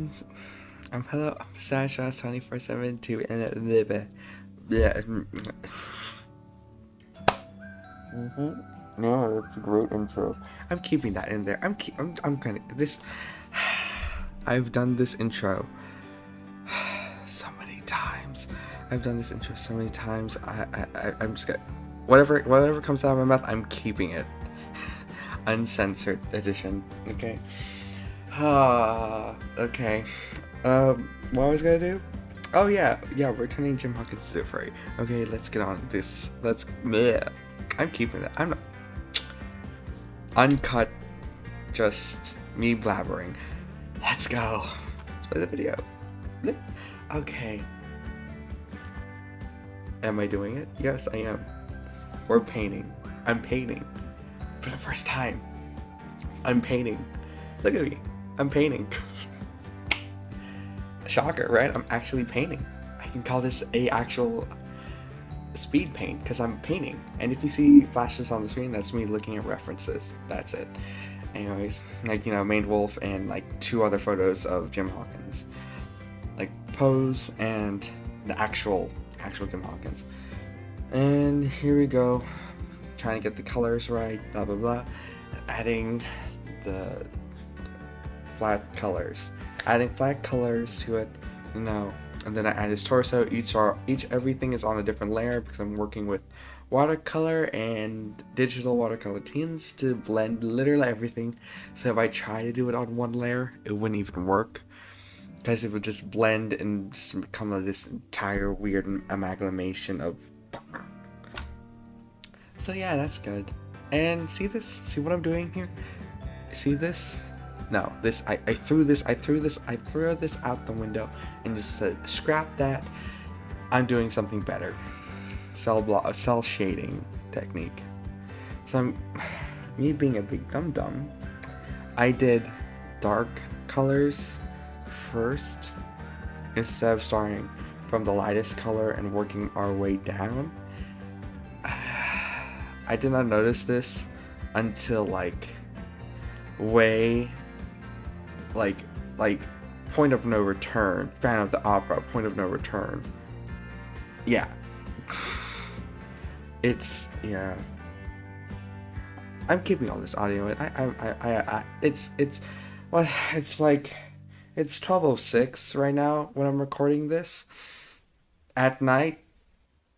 friends. Hello, I'm Sasha 2472 and No, that's a great intro. I'm keeping that in there. I'm gonna this. I've done this intro so many times. I've done this intro so many times. I'm just gonna whatever comes out of my mouth. I'm keeping it. Uncensored edition. Okay. Okay. What I was gonna do? Oh yeah, we're turning Jim Hawkins to do it for you. Okay, let's get on this. Bleh. I'm keeping that. I'm not uncut. Just me blabbering. Let's go. Let's play the video. Bleh. Okay. Am I doing it? Yes, I am. We're painting. I'm painting. For the first time. I'm painting. Look at me. I'm painting. Shocker, right? I'm actually painting. I can call this a actual speed paint because I'm painting. And if you see flashes on the screen, that's me looking at references. That's it. Anyways, like, Main Wolf and like 2 other photos of Jim Hawkins. Like pose and the actual Jim Hawkins. And here we go. Trying to get the colors right, blah blah blah. Adding the flat colors. Adding flat colors to it, and then I add his torso. Everything is on a different layer because I'm working with watercolor and digital watercolor tints to blend literally everything. So if I try to do it on one layer, it wouldn't even work because it would just blend and just become this entire weird amalgamation of. So yeah, that's good. And see this? See what I'm doing here? See this? No, this I threw this out the window and just said scrap that. I'm doing something better. Cell shading technique. So me being a big dum-dum, I did dark colors first instead of starting from the lightest color and working our way down. I did not notice this until way point of no return, Fan of the Opera, point of no return. Yeah. I'm keeping all this audio in. It's 12:06 right now when I'm recording this at night,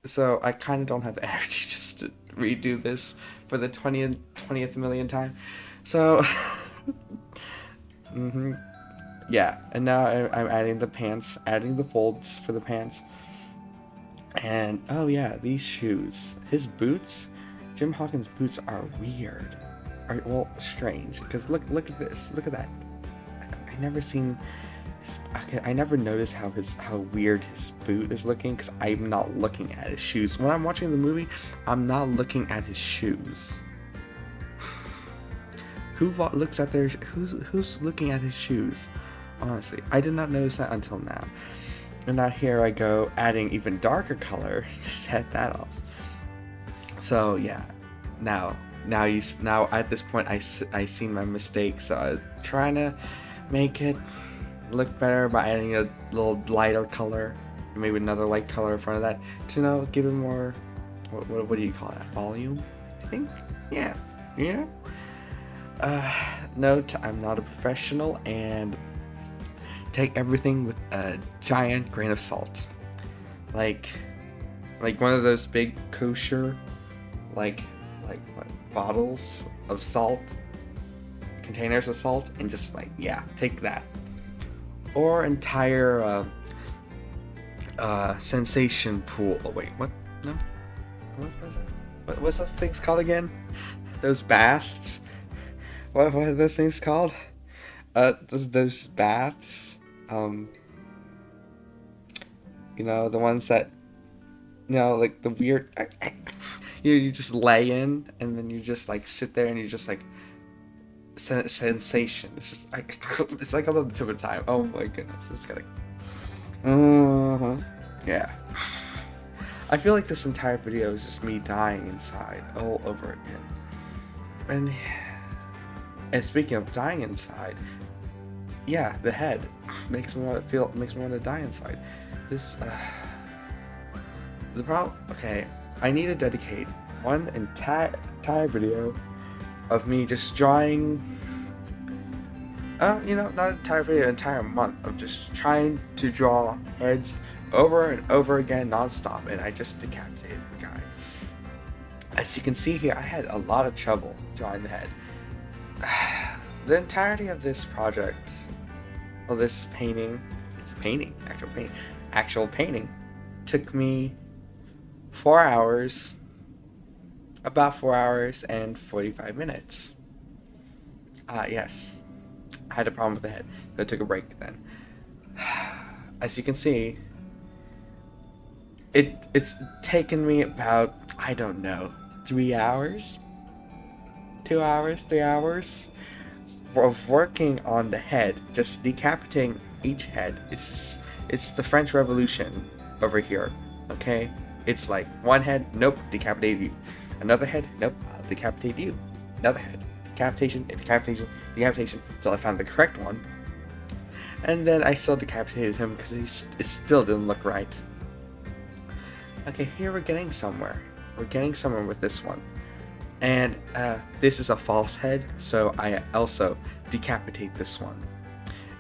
so I kind of don't have the energy just to redo this for the 20th million time. So yeah, and now I'm adding the pants, adding the folds for the pants. And oh yeah, these shoes, his boots, Jim Hawkins' boots are weird, strange. Because look at this, look at that. I never noticed how weird his boot is looking because I'm not looking at his shoes. When I'm watching the movie, I'm not looking at his shoes. Who's looking at his shoes? Honestly, I did not notice that until now. And now here I go adding even darker color to set that off. So yeah, now at this point I seen my mistake, so I'm trying to make it look better by adding a little lighter color, maybe another light color in front of that to give it more. What do you call that? Volume, I think. Yeah. Note, I'm not a professional and take everything with a giant grain of salt. Like one of those big kosher, like bottles of salt, containers of salt, and just take that. Or entire sensation pool. Oh wait, what? No? What was it? What's those things called again? Those baths? What are those things called? Those baths. The ones that, like the weird. You just lay in and then you just sit there and you just sensation. It's just it's like a little too much time. Oh my goodness, it's gotta. Yeah. I feel like this entire video is just me dying inside all over again. And speaking of dying inside, yeah, the head. makes me want to die inside. This the problem. Okay, I need to dedicate one entire video of me just drawing. Not an entire video, an entire month of just trying to draw heads over and over again non-stop, and I just decapitated the guy. As you can see here, I had a lot of trouble drawing the head. The entirety of this project, of this painting, actual painting, took me 4 hours, about 4 hours and 45 minutes. Yes. I had a problem with the head, so I took a break then. As you can see, it's taken me about, I don't know, 3 hours? 2 hours, 3 hours? Of working on the head, just decapitating each head. It's the French Revolution over here, okay? It's like one head, nope, decapitated you. Another head, nope, I'll decapitate you. Another head, decapitation, decapitation, decapitation, until I found the correct one. And then I still decapitated him because it still didn't look right. Okay, here we're getting somewhere. We're getting somewhere with this one. And this is a false head, so I also decapitate this one.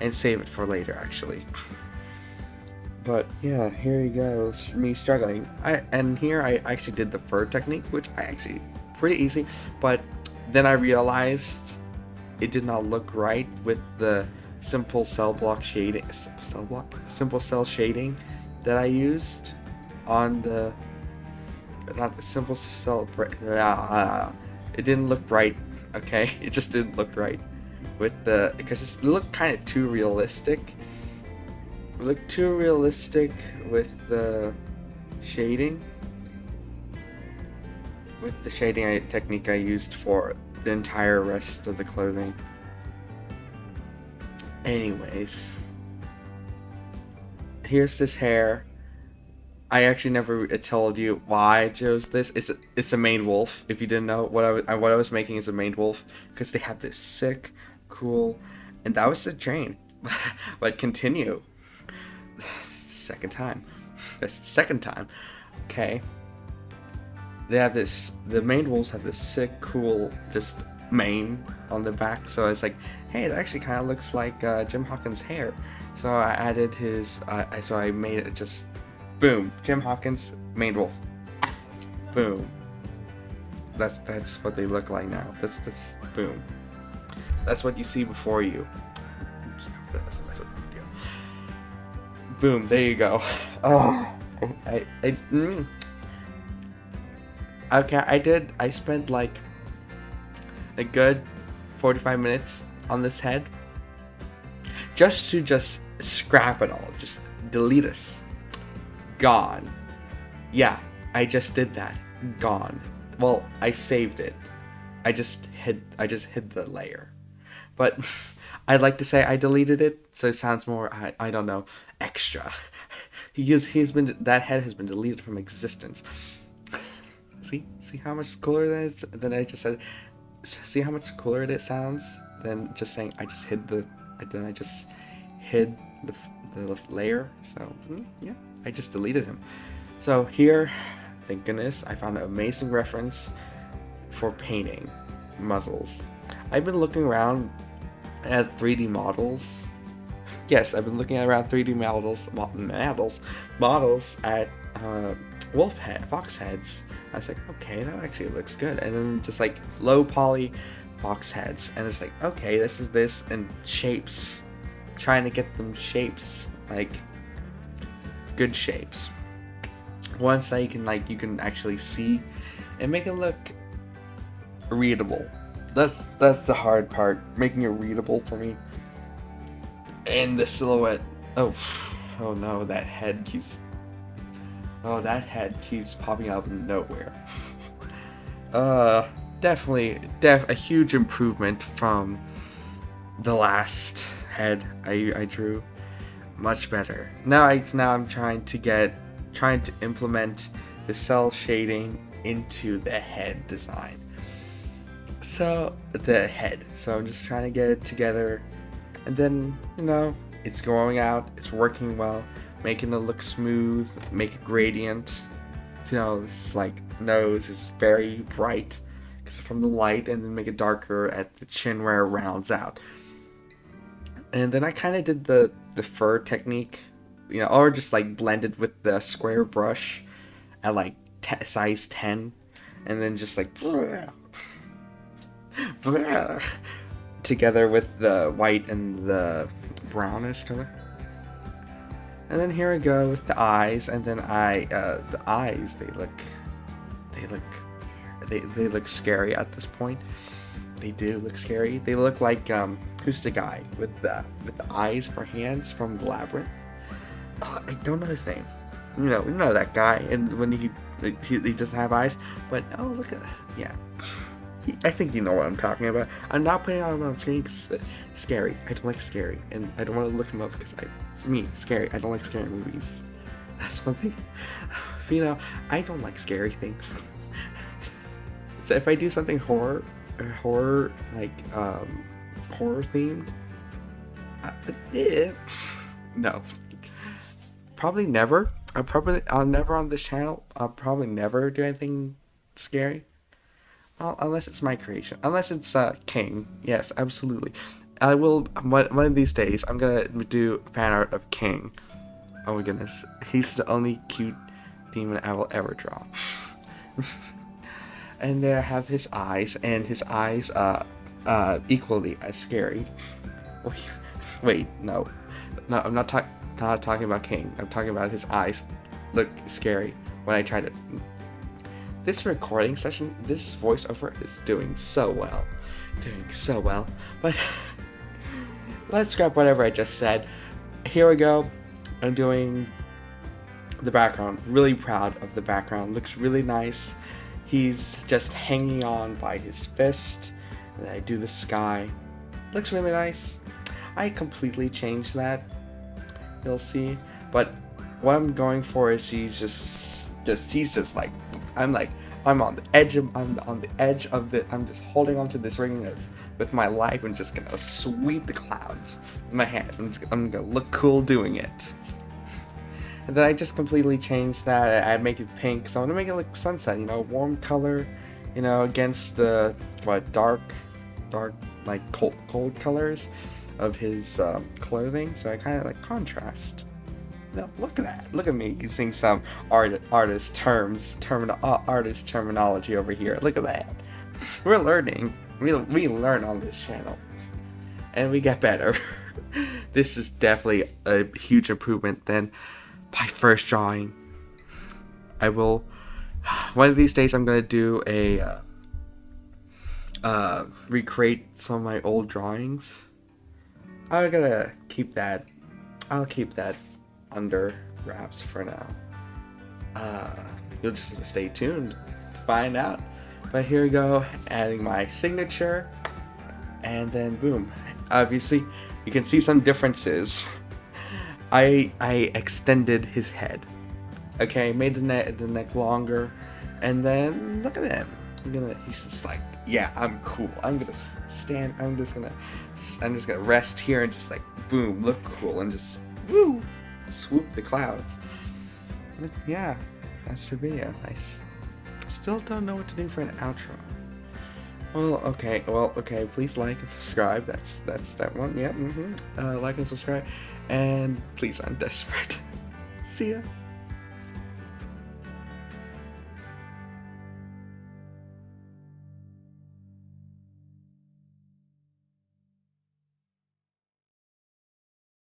And save it for later, actually. But yeah, here you go, me struggling. And here I actually did the fur technique, which I actually pretty easy, but then I realized it did not look right with the simple cell shading that I used on the, not the simple cell, it didn't look right, okay? It just didn't look right with the, because it looked kind of too realistic. It looked too realistic with the shading. With the shading technique I used for the entire rest of the clothing. Anyways, here's this hair. I actually never told you why I chose this. It's a maned wolf. If you didn't know, what I was making is a maned wolf because they have this sick, cool, and that was the train. But continue. This is the second time. That's the second time. Okay. They have this. The maned wolves have this sick, cool, just mane on the back. So it's like, hey, that actually kind of looks like Jim Hawkins' hair. So I added his. So I made it just. Boom, Jim Hawkins, maned wolf. Boom. That's what they look like now. That's boom. That's what you see before you. Boom, there you go. Oh, okay, I spent like a good 45 minutes on this head just to scrap it all, just delete us. Gone. Yeah, I just did that. Gone. Well, I saved it. I just hid the layer. But I'd like to say I deleted it, so it sounds more, I don't know, extra. That head has been deleted from existence. See how much cooler that is than I just said. See how much cooler it sounds than just saying I just hid the layer. So yeah, I just deleted him. So here, thank goodness, I found an amazing reference for painting muzzles. I've been looking around at 3D models. Yes, I've been looking around 3D models at fox heads. I was like, okay, that actually looks good. And then just like low poly fox heads, and it's like, okay, this is this, and shapes, trying to get them shapes, like good shapes, ones that you can actually see and make it look readable. That's the hard part, making it readable for me. And the silhouette, oh no, that head keeps popping out of nowhere. Definitely a huge improvement from the last head I drew. Much better. Now I'm trying to implement the cell shading into the head design. So I'm just trying to get it together, and then It's growing out. It's working well, making it look smooth, make a gradient. You know, it's like nose is very bright because from the light, and then make it darker at the chin where it rounds out. And then I kind of did the fur technique, you know, or just like blended with the square brush at like size 10, and then just like together with the white and the brownish color. And then here I go with the eyes, and then the eyes, they look scary at this point. They do look scary. They look like who's the guy with the eyes for hands from the Labyrinth? Oh, I don't know his name. You know that guy, and when he doesn't have eyes, but oh, look at that. Yeah. I think you know what I'm talking about. I'm not putting it on screen because it's scary. I don't like scary, and I don't want to look him up because it's me, scary. I don't like scary movies. That's one thing. You know, I don't like scary things. So if I do something horror themed, no, probably never. I'll never on this channel. I'll probably never do anything scary. Unless it's my creation. Unless it's King. Yes, absolutely. I will. One of these days, I'm gonna do fan art of King. Oh my goodness, he's the only cute demon I will ever draw. And there I have his eyes, and his eyes equally as scary. Wait, no, I'm not talking about King. I'm talking about his eyes look scary when I try to. This recording session, this voiceover is doing so well. But let's scrap whatever I just said. Here we go. I'm doing the background. Really proud of the background. Looks really nice. He's just hanging on by his fist. And then I do the sky. Looks really nice. I completely changed that. You'll see. But what I'm going for is he's just like, I'm on the edge of I'm just holding onto this ring with my life and just gonna sweep the clouds with my hand. I'm gonna look cool doing it. And then I just completely changed that. I'd make it pink, so I'm gonna make it like sunset, you know, warm color, you know, against the dark like cold colors of his clothing. So I kind of like contrast. No, look at that. Look at me using some artist terminology over here. Look at that. We're learning. We learn on this channel. And we get better. This is definitely a huge improvement than my first drawing. I will... One of these days I'm going to do a... recreate some of my old drawings. I'm going to keep that... I'll keep that under wraps for now. You'll just have to stay tuned to find out. But here we go, adding my signature, and then boom. Obviously, you can see some differences. I extended his head. Okay, made the neck longer, and then look at him. He's just like, yeah, I'm cool. I'm gonna stand. I'm just gonna rest here and just like boom, look cool, and just woo. Swoop the clouds. Yeah, that's the video. I still don't know what to do for an outro. Well, okay. Please like and subscribe. That's that one. Yeah. Like and subscribe. And please, I'm desperate. See ya.